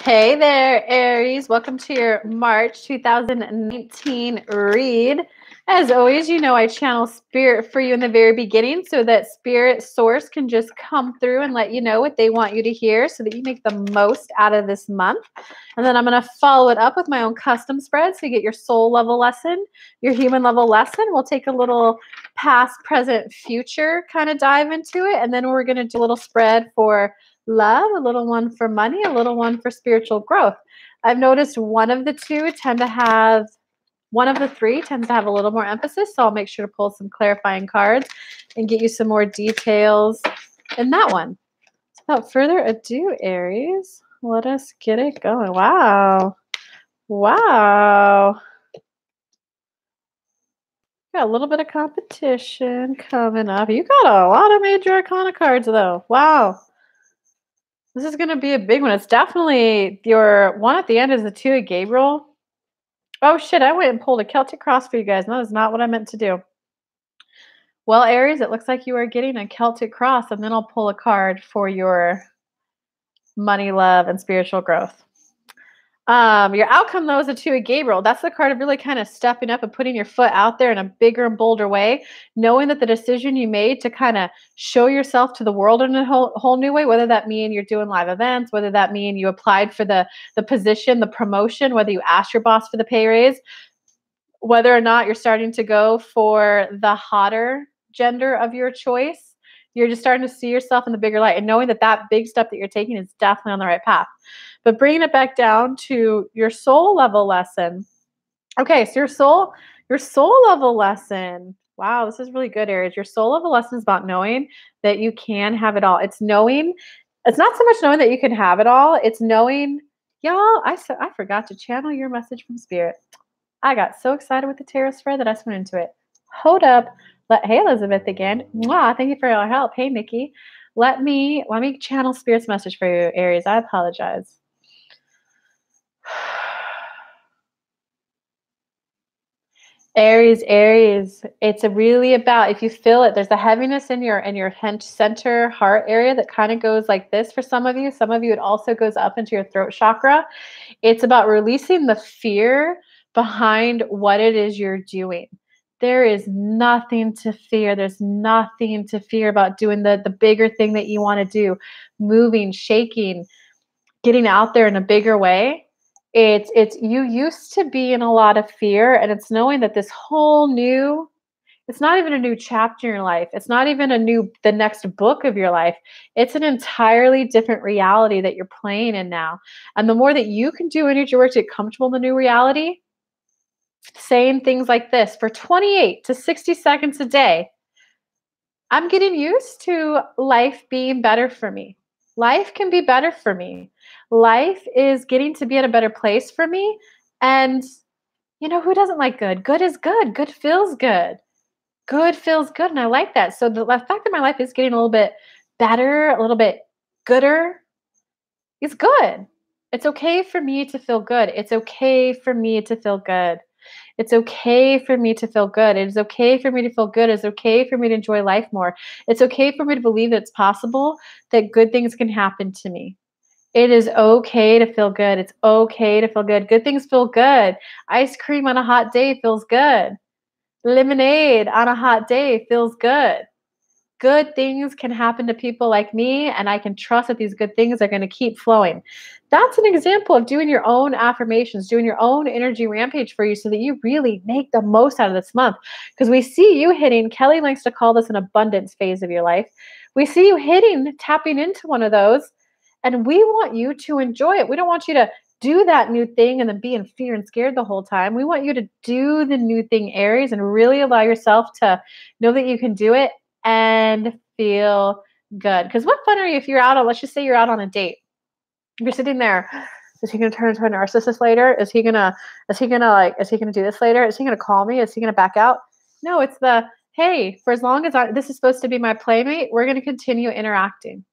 Hey there, Aries. Welcome to your March 2019 read. As always, you know I channel spirit for you in the very beginning so that spirit source can just come through and let you know what they want you to hear so that you make the most out of this month. And then I'm going to follow it up with my own custom spread so you get your soul level lesson, your human level lesson. We'll take a little past, present, future kind of dive into it. And then we're going to do a little spread for love, a little one for money, a little one for spiritual growth. I've noticed one of the three tends to have a little more emphasis, so I'll make sure to pull some clarifying cards and get you some more details in that one. So without further ado, Aries, let us get it going. Wow. Got a little bit of competition coming up. You got a lot of major arcana cards, though. Wow. This is going to be a big one. It's definitely your one at the end is the Two of Gabriel. Oh, shit. I went and pulled a Celtic cross for you guys. And that is not what I meant to do. Well, Aries, it looks like you are getting a Celtic cross. And then I'll pull a card for your money, love, and spiritual growth. Your outcome, though, is the Two of Gabriel. That's the card of really kind of stepping up and putting your foot out there in a bigger and bolder way, knowing that the decision you made to kind of show yourself to the world in a whole new way, whether that mean you're doing live events, whether that mean you applied for the position, the promotion, whether you asked your boss for the pay raise, whether or not you're starting to go for the hotter gender of your choice. You're just starting to see yourself in the bigger light and knowing that that big step that you're taking is definitely on the right path. But bringing it back down to your soul level lesson. Okay, so your soul level lesson. Wow, this is really good, Aries. Your soul level lesson is about knowing that you can have it all. It's not so much knowing that you can have it all. It's knowing, y'all, I forgot to channel your message from spirit. I got so excited with the tarot spread that I just went into it. Hold up. Hey, Elizabeth again. Mwah, thank you for your help. Hey, Nikki. Let me channel spirit's message for you, Aries. I apologize. Aries, it's really about, if you feel it, there's a heaviness in your center heart area that kind of goes like this for some of you. Some of you, it also goes up into your throat chakra. It's about releasing the fear behind what it is you're doing. There is nothing to fear. There's nothing to fear about doing the bigger thing that you want to do, moving, shaking, getting out there in a bigger way. It's you used to be in a lot of fear, and it's knowing that this whole new, it's not even a new chapter in your life. It's not even the next book of your life. It's an entirely different reality that you're playing in now. And the more that you can do energy work to get comfortable in the new reality, saying things like this for 28 to 60 seconds a day, I'm getting used to life being better for me. Life can be better for me. Life is getting to be at a better place for me. And, who doesn't like good? Good is good. Good feels good. Good feels good. And I like that. So the fact that my life is getting a little bit better, a little bit gooder, is good. It's okay for me to feel good. It's okay for me to feel good. It's okay for me to feel good. It is okay for me to feel good. It's okay for me to enjoy life more. It's okay for me to believe that it's possible that good things can happen to me. It is okay to feel good. It's okay to feel good. Good things feel good. Ice cream on a hot day feels good. Lemonade on a hot day feels good. Good things can happen to people like me, and I can trust that these good things are going to keep flowing. That's an example of doing your own affirmations, doing your own energy rampage for you so that you really make the most out of this month. Because we see you hitting, Kelly likes to call this an abundance phase of your life. We see you tapping into one of those, and we want you to enjoy it. We don't want you to do that new thing and then be in fear and scared the whole time. We want you to do the new thing, Aries, and really allow yourself to know that you can do it and feel good. Because what fun are you if you're let's just say you're out on a date. You're sitting there. Is he going to turn into a narcissist later? Is he going to do this later? Is he going to call me? Is he going to back out? No, it's hey, for as long as this is supposed to be my playmate, we're going to continue interacting.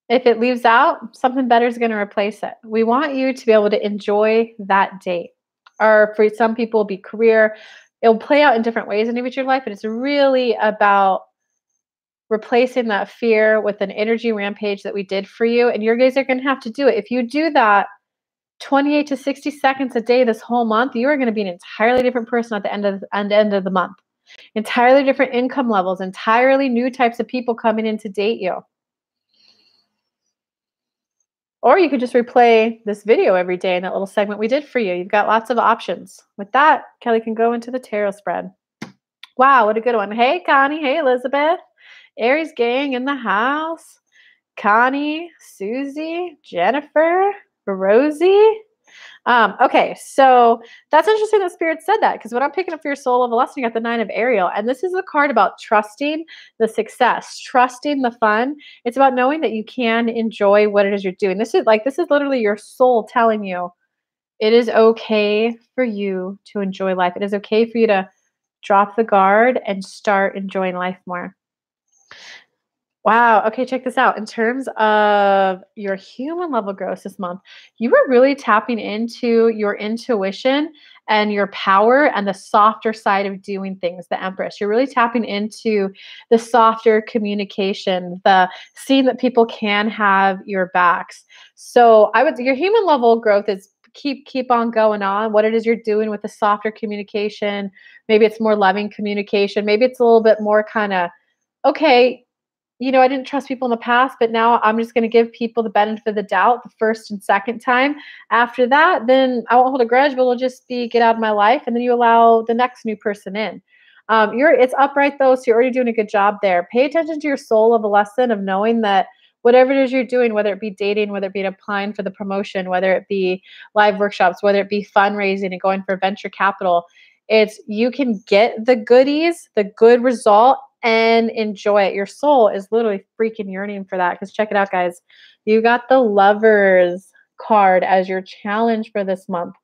If it leaves out, something better is going to replace it. We want you to be able to enjoy that date. Or for some people, it'll be career. It'll play out in different ways in each of your life, but it's really about replacing that fear with an energy rampage that we did for you. And your guys are going to have to do it. If you do that 28 to 60 seconds a day this whole month, you are going to be an entirely different person at the end of the month. Entirely different income levels, entirely new types of people coming in to date you. Or you could just replay this video every day in that little segment we did for you. You've got lots of options. With that, Kelly can go into the tarot spread. Wow, what a good one. Hey, Connie. Hey, Elizabeth. Aries gang in the house. Connie, Susie, Jennifer, Rosie. Okay, so that's interesting that Spirit said that, because when I'm picking up for your soul of a lesson, you got the 9 of Ariel, and this is a card about trusting the success, trusting the fun. It's about knowing that you can enjoy what it is you're doing. This is literally your soul telling you it is okay for you to enjoy life. It is okay for you to drop the guard and start enjoying life more. Wow. Okay, check this out. In terms of your human level growth this month, you were really tapping into your intuition and your power and the softer side of doing things, the Empress. You're really tapping into the softer communication, the seeing that people can have your backs. So your human level growth is keep on going on. What it is you're doing with the softer communication. Maybe it's more loving communication. Maybe it's a little bit more kind of, okay, I didn't trust people in the past, but now I'm just going to give people the benefit of the doubt the first and second time. After that, then I won't hold a grudge, but it'll just be get out of my life. And then you allow the next new person in. It's upright though, so you're already doing a good job there. Pay attention to your soul of a lesson of knowing that whatever it is you're doing, whether it be dating, whether it be applying for the promotion, whether it be live workshops, whether it be fundraising and going for venture capital, you can get the goodies, the good result, and enjoy it. Your soul is literally freaking yearning for that, because check it out, guys. You got the Lovers card as your challenge for this month.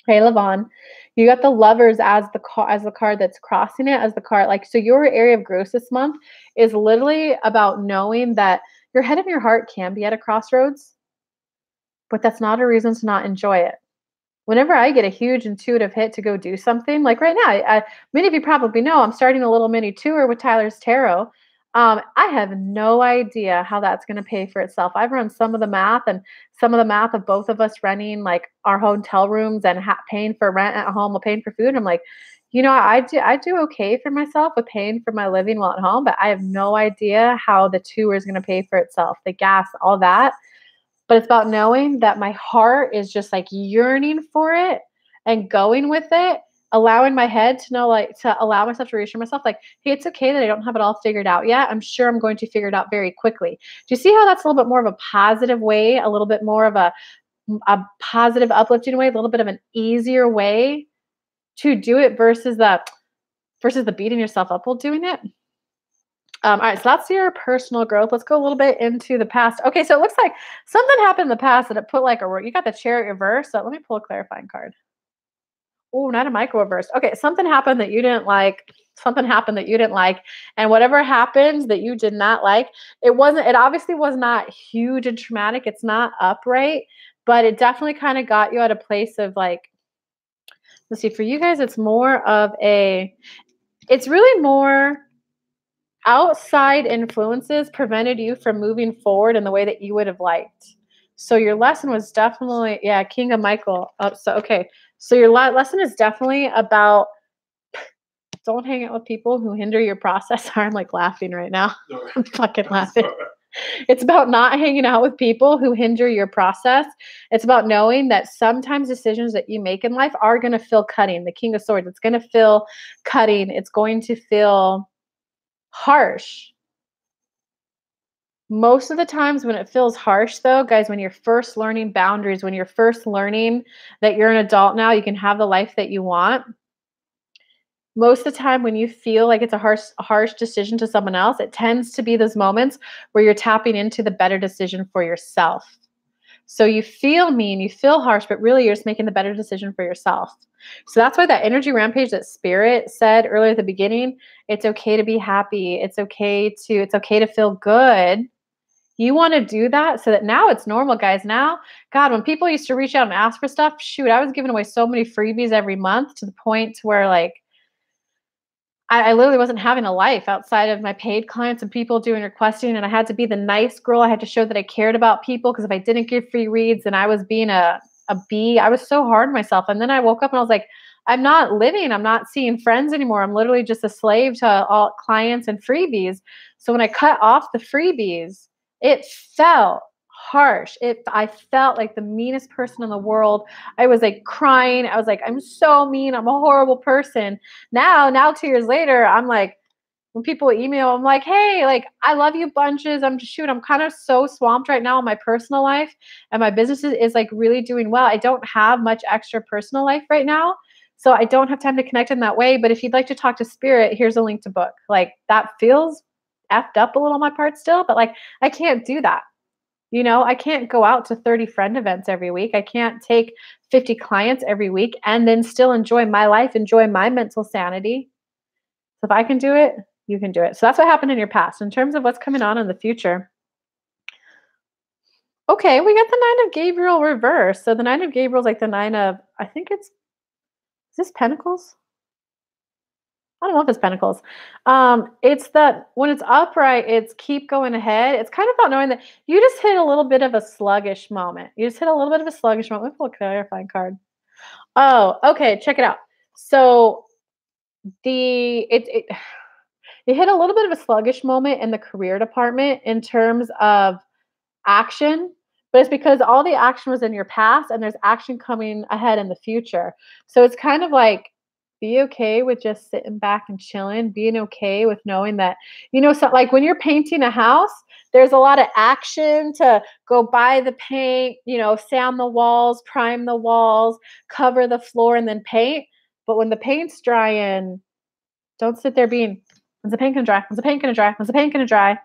Hey, Lavon, you got the Lovers as the card that's crossing it, as the card. So your area of growth this month is literally about knowing that your head and your heart can be at a crossroads, but that's not a reason to not enjoy it. Whenever I get a huge intuitive hit to go do something, like right now, many of you probably know I'm starting a little mini tour with Tyler's Tarot. I have no idea how that's going to pay for itself. I've run some of the math, and some of the math of both of us renting like our hotel rooms and paying for rent at home while paying for food. I'm like, I do okay for myself with paying for my living while at home, but I have no idea how the tour is going to pay for itself, the gas, all that. But it's about knowing that my heart is just like yearning for it and going with it, allowing my head to know, to allow myself to reassure myself, hey, it's okay that I don't have it all figured out yet. I'm sure I'm going to figure it out very quickly. Do you see how that's a little bit more of a positive way, a little bit more of a positive, uplifting way, a little bit of an easier way to do it versus the beating yourself up while doing it? All right, so that's your personal growth. Let's go a little bit into the past. Okay, so it looks like something happened in the past that it put you got the Chariot reverse. So let me pull a clarifying card. Oh, not a micro reverse. Okay, something happened that you didn't like. Something happened that you didn't like. And whatever happened that you did not like, it obviously was not huge and traumatic. It's not upright, but it definitely kind of got you at a place of let's see, for you guys, it's really more outside influences prevented you from moving forward in the way that you would have liked. So your lesson was definitely, King of Michael. So your lesson is definitely about don't hang out with people who hinder your process. I'm laughing right now. I'm fucking laughing. It's about not hanging out with people who hinder your process. It's about knowing that sometimes decisions that you make in life are going to feel cutting. The King of Swords, it's going to feel cutting. It's going to feel harsh. Most of the times when it feels harsh, though, guys, when you're first learning boundaries, when you're first learning that you're an adult now, you can have the life that you want. Most of the time when you feel like it's a harsh decision to someone else, it tends to be those moments where you're tapping into the better decision for yourself. So you feel mean, you feel harsh, but really you're just making the better decision for yourself. So that's why that energy rampage that Spirit said earlier at the beginning, it's okay to be happy. It's okay to feel good. You want to do that so that now it's normal, guys. Now, God, when people used to reach out and ask for stuff, shoot, I was giving away so many freebies every month to the point where I literally wasn't having a life outside of my paid clients and people doing requesting, and I had to be the nice girl. I had to show that I cared about people, because if I didn't give free reads, then I was being a bee. I was so hard on myself. And then I woke up and I was like, I'm not living. I'm not seeing friends anymore. I'm literally just a slave to all clients and freebies. So when I cut off the freebies, it felt harsh. I felt like the meanest person in the world. I was like crying. I was like, I'm so mean. I'm a horrible person. Now 2 years later, I'm like, when people email, I'm like, hey, like, I love you bunches. I'm kind of so swamped right now in my personal life, and my business is like really doing well. I don't have much extra personal life right now. So I don't have time to connect in that way. But if you'd like to talk to spirit, here's a link to book. Like, that feels effed up a little on my part still, but like, I can't do that. I can't go out to 30 friend events every week. I can't take 50 clients every week and then still enjoy my life, enjoy my mental sanity. So if I can do it, you can do it. So that's what happened in your past. In terms of what's coming on in the future. Okay, we got the Nine of Gabriel reverse. So the Nine of Gabriel is like the nine of, I think is this Pentacles? I don't know if it's Pentacles. It's that when it's upright, it's keep going ahead. It's kind of about knowing that you just hit a little bit of a sluggish moment. You just hit a little bit of a sluggish moment. Let me pull a clarifying card. Oh, okay. Check it out. So you hit a little bit of a sluggish moment in the career department in terms of action, but it's because all the action was in your past and there's action coming ahead in the future. So it's kind of like, be okay with just sitting back and chilling, being okay with knowing that, so like when you're painting a house, there's a lot of action to go buy the paint, sand the walls, prime the walls, cover the floor, and then paint. But when the paint's drying, don't sit there being, when's the paint gonna dry? When's the paint gonna dry? When's the paint gonna dry?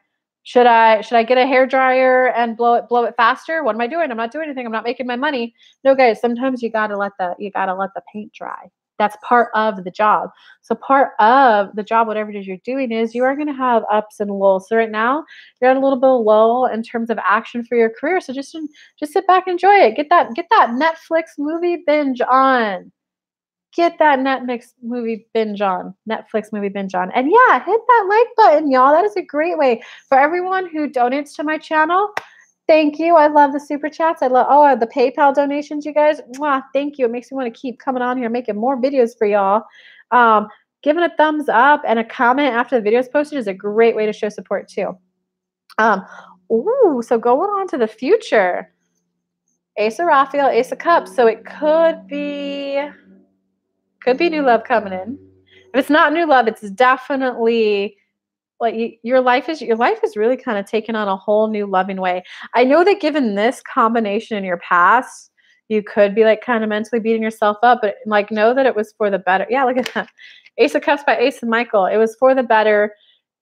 Should I get a hair dryer and blow it faster? What am I doing? I'm not doing anything. I'm not making my money. No, guys, sometimes you gotta let the paint dry. That's part of the job. So part of the job, whatever it is you're doing, is you are gonna have ups and lows. So right now you're at a little bit of low in terms of action for your career. So just sit back and enjoy it. Get that Netflix movie binge on. Get that Netflix movie binge on. And yeah, hit that like button, y'all. That is a great way. For everyone who donates to my channel, thank you. I love the super chats. I love the PayPal donations, you guys. Mwah, thank you. It makes me want to keep coming on here making more videos for y'all. Giving a thumbs up and a comment after the video is posted is a great way to show support too. So going on to the future. Ace of Raphael, Ace of Cups. So it could be new love coming in. If it's not new love, it's definitely like your life is really kind of taken on a whole new loving way. I know that given this combination in your past, you could be like kind of mentally beating yourself up, but like know that it was for the better. Yeah, look at that. Ace of Cups by Ace and Michael. It was for the better.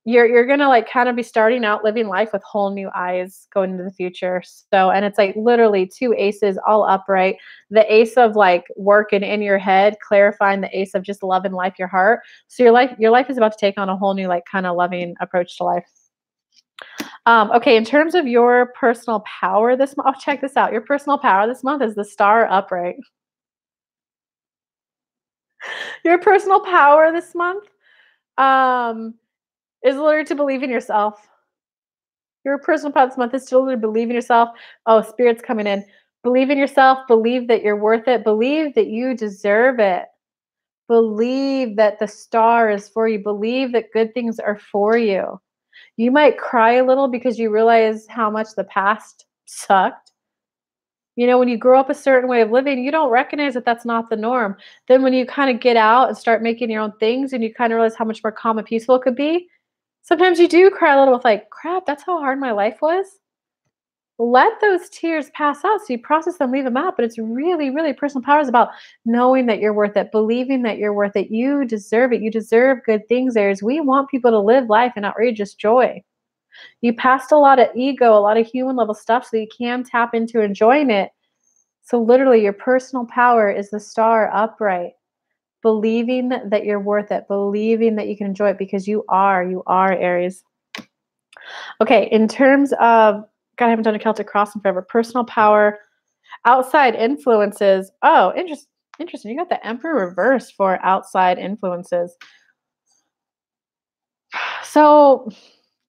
You're gonna like kind of be starting out living life with whole new eyes going into the future. So, and it's like literally two aces all upright. The ace of like working in your head, clarifying the ace of just loving life, your heart. So your life is about to take on a whole new like kind of loving approach to life. Okay, in terms of your personal power this month, check this out. Your personal power this month is the star upright. Your personal power this month, is literally to believe in yourself. Your personal power this month is to literally believe in yourself. Oh, spirit's coming in. Believe in yourself. Believe that you're worth it. Believe that you deserve it. Believe that the star is for you. Believe that good things are for you. You might cry a little because you realize how much the past sucked. When you grow up a certain way of living, you don't recognize that that's not the norm. Then when you kind of get out and start making your own things and you kind of realize how much more calm and peaceful it could be, sometimes you do cry a little with like, crap, that's how hard my life was. Let those tears pass out. So you process them, leave them out. But it's really, really personal power is about knowing that you're worth it, believing that you're worth it. You deserve it. You deserve good things, Aries. We want people to live life in outrageous joy. You passed a lot of ego, a lot of human level stuff so you can tap into enjoying it. So literally your personal power is the star upright. Believing that you're worth it, believing that you can enjoy it because you are, Aries. Okay, in terms of, God, I haven't done a Celtic cross in forever. Personal power, outside influences. Oh, interesting. You got the Emperor reverse for outside influences. So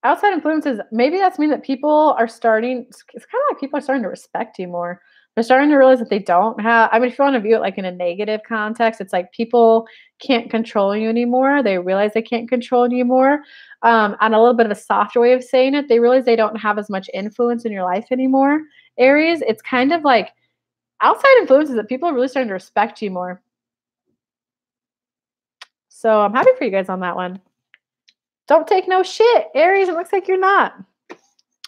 outside influences, maybe that's mean that people are starting it's kinda like people are starting to respect you more. They're starting to realize that they don't have I mean, if you wanna view it, like, in a negative context, it's like people can't control you anymore. They realize they can't control you more. And a little bit of a softer way of saying it, they realize they don't have as much influence in your life anymore, Aries. It's kind of like outside influences that people are really starting to respect you more. So, I'm happy for you guys on that one. Don't take no shit, Aries, it looks like you're not.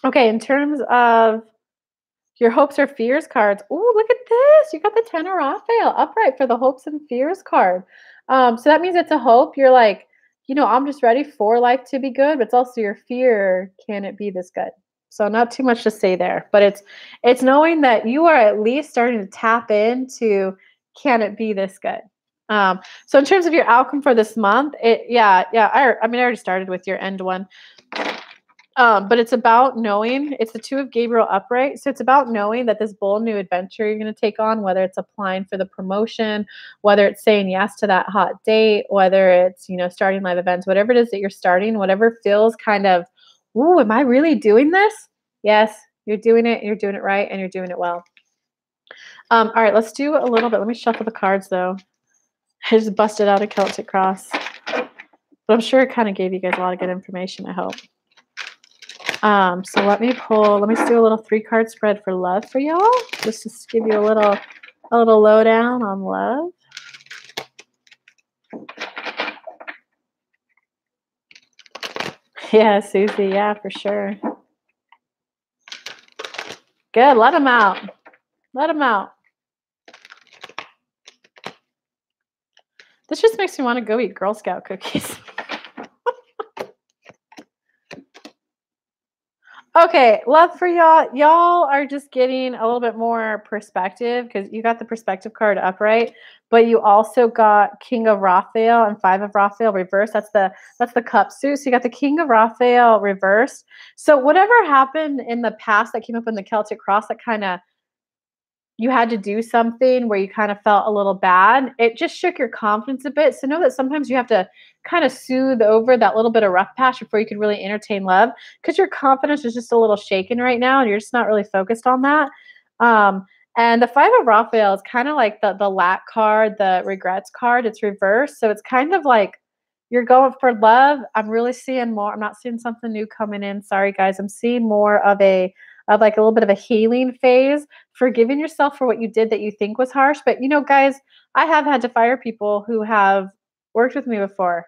Okay, in terms of your hopes or fears cards. Ooh, look at this. You got the Ten of Raphael upright for the hopes and fears card. So that means it's a hope. You're like, I'm just ready for life to be good, but it's also your fear. Can it be this good? So not too much to say there, but it's knowing that you are at least starting to tap into can it be this good? So in terms of your outcome for this month, yeah. I mean, I already started with your end one. But it's about knowing it's the Two of Gabriel upright. So it's about knowing that this bold new adventure you're going to take on, whether it's applying for the promotion, whether it's saying yes to that hot date, whether it's, starting live events, whatever it is that you're starting, whatever feels kind of, ooh, am I really doing this? Yes, you're doing it right, and you're doing it well. All right, let's do a little bit. Let me shuffle the cards though. I just busted out a Celtic cross. But I'm sure it kind of gave you guys a lot of good information, I hope. So let me just do a little 3-card spread for love for y'all. Just to give you a little lowdown on love. Yeah, Susie, yeah, for sure. Good, let them out. Let them out. This just makes me want to go eat Girl Scout cookies. Okay, love for y'all. Y'all are just getting a little bit more perspective because you got the perspective card upright, but you also got King of Raphael and 5 of Raphael reversed. That's the cup suit. So you got the King of Raphael reversed. So whatever happened in the past that came up in the Celtic cross that kind of you had to do something where you kind of felt a little bad, it just shook your confidence a bit. So know that sometimes you have to kind of soothe over that little bit of rough patch before you can really entertain love because your confidence is just a little shaken right now and you're just not really focused on that. Um, and the 5 of Raphael is kind of like the lack card, the regrets card. It's reversed. So it's kind of like you're going for love. I'm really seeing more. I'm not seeing something new coming in. Sorry, guys. I'm seeing more of like a little bit of a healing phase, forgiving yourself for what you did that you think was harsh. But guys, I have had to fire people who have worked with me before.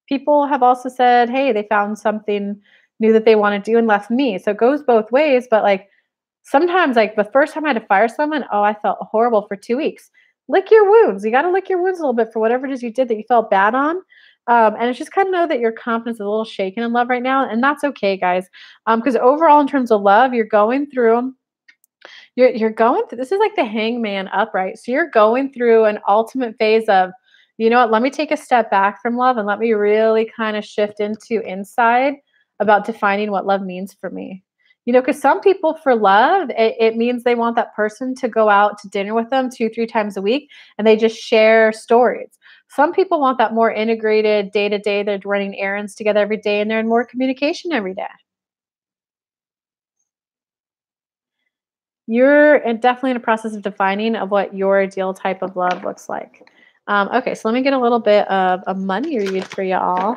People have also said, hey, they found something new that they want to do and left me. So it goes both ways. But like sometimes, like the first time I had to fire someone, oh, I felt horrible for 2 weeks. Lick your wounds. You got to lick your wounds a little bit for whatever it is you did that you felt bad on. And it's just kind of know that your confidence is a little shaken in love right now. And that's okay, guys. Because overall, in terms of love, you're going through this is like the hangman upright. So you're going through an ultimate phase of, you know what, let me take a step back from love and let me really kind of shift into inside about defining what love means for me. Because some people for love, it means they want that person to go out to dinner with them 2-3 times a week and they just share stories. Some people want that more integrated day to day. They're running errands together every day and they're in more communication every day. You're definitely in a process of defining of what your ideal type of love looks like. Okay, so let me get a little bit of a money read for y'all.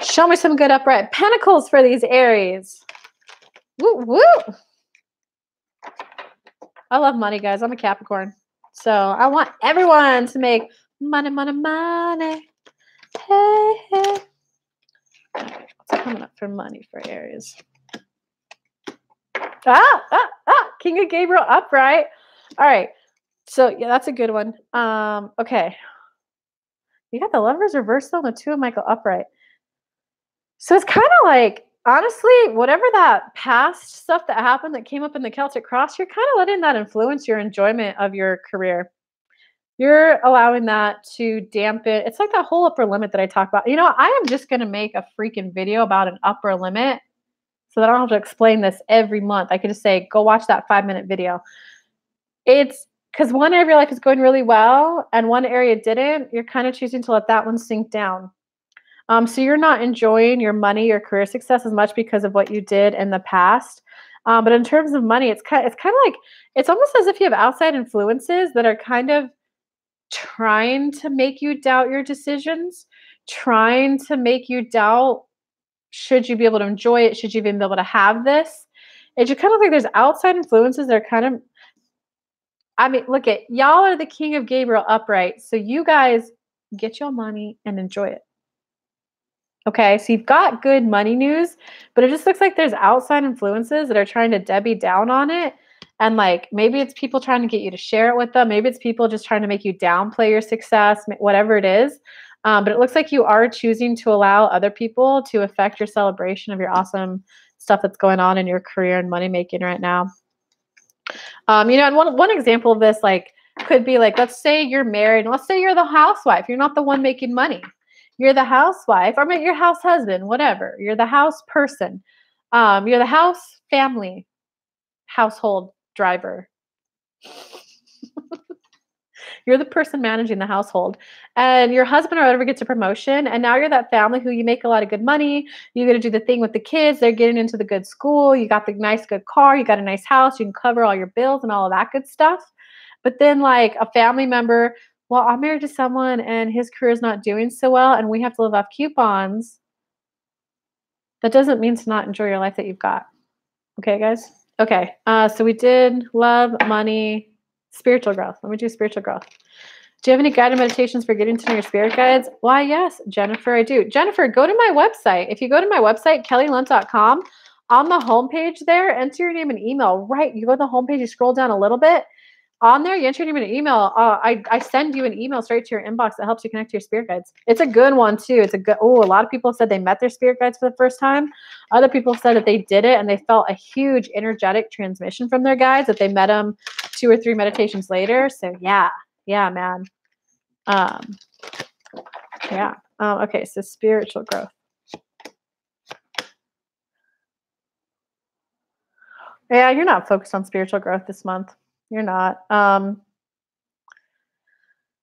Show me some good upright pentacles for these Aries. Woo, woo. I love money, guys. I'm a Capricorn. So I want everyone to make money, money, money. Hey, hey. What's coming up for money for Aries? King of Gabriel upright. All right. So yeah, that's a good one. Okay. You got the Lovers reversed on the 2 of Michael upright. So it's kind of like, honestly, whatever that past stuff that happened that came up in the Celtic cross, you're kind of letting that influence your enjoyment of your career. You're allowing that to dampen. It's like that whole upper limit that I talk about. I am just going to make a freaking video about an upper limit so that I don't have to explain this every month. I could just say, go watch that 5-minute video. It's because one area of your life is going really well and one area didn't. You're kind of choosing to let that one sink down. So you're not enjoying your money, your career success as much because of what you did in the past. But in terms of money, it's kind of like it's almost as if you have outside influences that are kind of trying to make you doubt your decisions, trying to make you doubt should you be able to enjoy it, should you even be able to have this. It's just kind of like there's outside influences that are kind of I mean, look at y'all are the king of Gabriel upright. So you guys get your money and enjoy it. Okay, so you've got good money news, but it just looks like there's outside influences that are trying to Debbie down on it. And like maybe it's people trying to get you to share it with them. Maybe it's people just trying to make you downplay your success, whatever it is. But it looks like you are choosing to allow other people to affect your celebration of your awesome stuff that's going on in your career and money making right now. And one example of this, like, could be like, let's say you're married, and let's say you're the housewife. You're not the one making money. You're the housewife, or maybe your house husband, whatever. You're the house person. You're the house family, household driver. You're the person managing the household, and your husband or whatever gets a promotion, and now you're that family who you make a lot of good money. You get to do the thing with the kids. They're getting into the good school. You got the nice, good car. You got a nice house. You can cover all your bills and all of that good stuff. But then, like a family member, well, I'm married to someone and his career is not doing so well, and we have to live off coupons. That doesn't mean to not enjoy your life that you've got. Okay, guys? Okay. So we did love, money, spiritual growth. Let me do spiritual growth. Do you have any guided meditations for getting to know your spirit guides? Why, yes, Jennifer, I do. Jennifer, go to my website. If you go to my website, kellylunt.com, on the homepage there, enter your name and email. Right. You go to the homepage, you scroll down a little bit. On there, you enter your name and email. I send you an email straight to your inbox that helps you connect to your spirit guides. It's a good one too. A lot of people said they met their spirit guides for the first time. Other people said that they did it and they felt a huge energetic transmission from their guides, that they met them 2 or 3 meditations later. So yeah, man. Okay, so spiritual growth. Yeah, you're not focused on spiritual growth this month. You're not.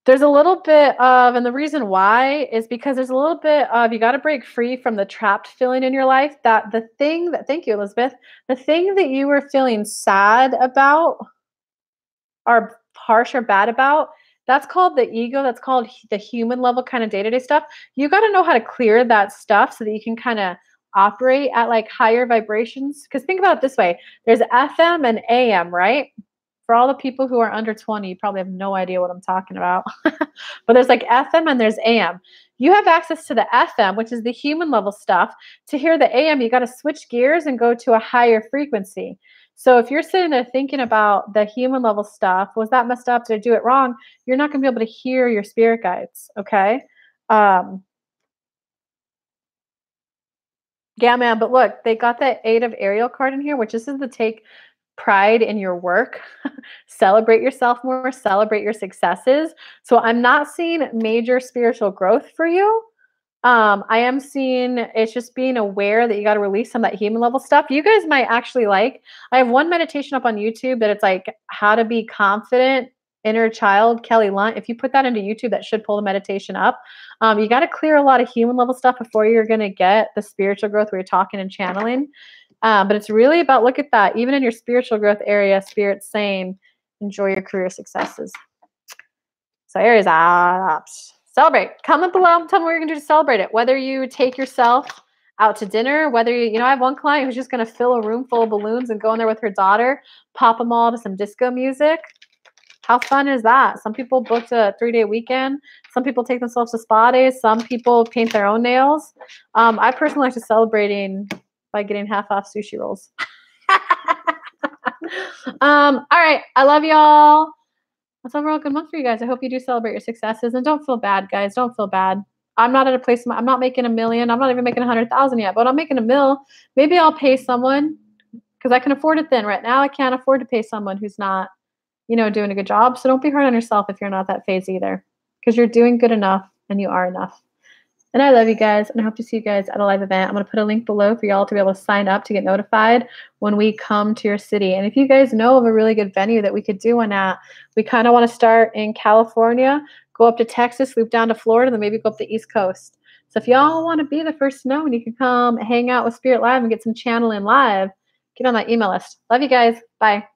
There's a little bit of, and the reason why is because there's a little bit of, you got to break free from the trapped feeling in your life. Thank you, Elizabeth, the thing that you were feeling sad about or harsh or bad about, that's called the ego. That's called the human level kind of day-to-day stuff. You got to know how to clear that stuff so that you can kind of operate at like higher vibrations. Because think about it this way, there's FM and AM, right? For all the people who are under 20, you probably have no idea what I'm talking about. But there's like FM and there's AM. You have access to the FM, which is the human level stuff. To hear the AM, you got to switch gears and go to a higher frequency. So if you're sitting there thinking about the human level stuff, was that messed up? Did I do it wrong? You're not going to be able to hear your spirit guides, okay? Yeah, man. But look, they got the 8 of Ariel card in here, which this is the take pride in your work, celebrate yourself more, celebrate your successes. So I'm not seeing major spiritual growth for you. I am seeing it's just being aware that you got to release some of that human level stuff. You guys might actually like, I have one meditation up on YouTube that it's like how to be confident inner child, Kelly Lunt. If you put that into YouTube, that should pull the meditation up. You got to clear a lot of human level stuff before you're going to get the spiritual growth where you're talking and channeling. But it's really about, look at that. Even in your spiritual growth area, Spirit's saying, enjoy your career successes. So Aries, celebrate. Comment below. Tell me what you're going to do to celebrate it. Whether you take yourself out to dinner, whether I have one client who's just going to fill a room full of balloons and go in there with her daughter, pop them all to some disco music. How fun is that? Some people booked a 3-day weekend. Some people take themselves to spa days. Some people paint their own nails. I personally like to celebrating by getting half off sushi rolls. All right. I love y'all. That's overall a good month for you guys. I hope you do celebrate your successes and don't feel bad, guys. Don't feel bad. I'm not at a place, I'm not making $1 million. I'm not even making 100,000 yet, but I'm making $1 million. Maybe I'll pay someone because I can afford it then. Right now, I can't afford to pay someone who's not, doing a good job. So don't be hard on yourself if you're not that phase either, because you're doing good enough and you are enough. And I love you guys, and I hope to see you guys at a live event. I'm going to put a link below for y'all to be able to sign up to get notified when we come to your city. And if you guys know of a really good venue that we could do one at, we kind of want to start in California, go up to Texas, loop down to Florida, then maybe go up the East Coast. So if y'all want to be the first to know and you can come hang out with Spirit Live and get some channeling live, get on that email list. Love you guys. Bye.